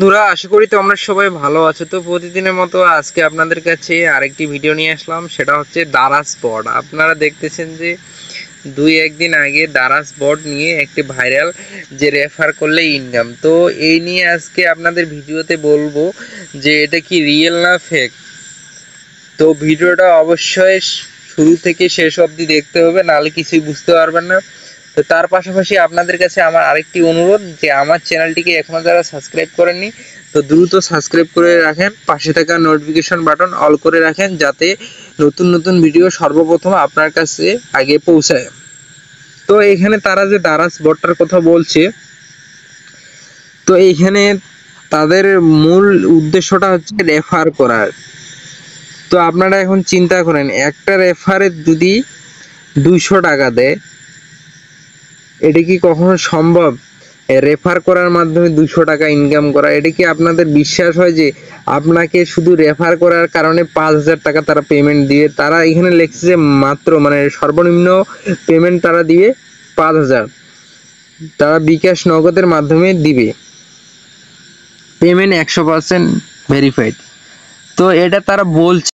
বন্ধুরা, আশা করি তোমরা সবাই ভালো আছো। তো প্রতিদিনের মতো আজকে আপনাদের কাছে আরেকটি ভিডিও নিয়ে আসলাম, সেটা হচ্ছে দারাজ বট। আপনারা দেখতেছেন যে দুই একদিন আগে দারাজ বট নিয়ে একটি ভাইরাল যে রেফার করলে ইনকাম। তো এই নিয়ে আজকে আপনাদের ভিডিওতে বলবো যে এটা কি রিয়েল না ফেক। তো ভিডিওটা অবশ্যই শুরু থেকে শেষ অবধি দেখতে হবে, নাহলে কিছুই বুঝতে পারবেন না। তো তার পাশাপাশি আপনাদের কাছে আমার আরেকটি অনুরোধ, যে আমার চ্যানেলটিকে এখনো যারা সাবস্ক্রাইব করেননি তো দ্রুত সাবস্ক্রাইব করে রাখেন, পাশে থাকা নোটিফিকেশন বাটন অল করে রাখেন, যাতে নতুন নতুন ভিডিও সর্বপ্রথম আপনার কাছে আগে পৌঁছায়। তো এখানে তারা যে দারাজ বটটার কথা বলছে, তো এইখানে তাদের মূল উদ্দেশ্যটা হচ্ছে রেফার করার। তো আপনারা এখন চিন্তা করেন, একটা রেফারে যদি 200 টাকা দেয়, এটা কি কখনো সম্ভব? রেফার করার মাধ্যমে 200 টাকা ইনকাম করা, এটা কি আপনাদের বিশ্বাস হয় যে আপনাকে শুধু রেফার করার কারণে 5000 টাকা তারা পেমেন্ট দিয়ে? তারা এখানে লেখছে যে মাত্র সর্বনিম্ন পেমেন্ট তারা দিবে 5000, তারা বিকাশ নগদের মাধ্যমে দিবে, পেমেন্ট 100% ভেরিফাইড। তো এটা তারা বলছে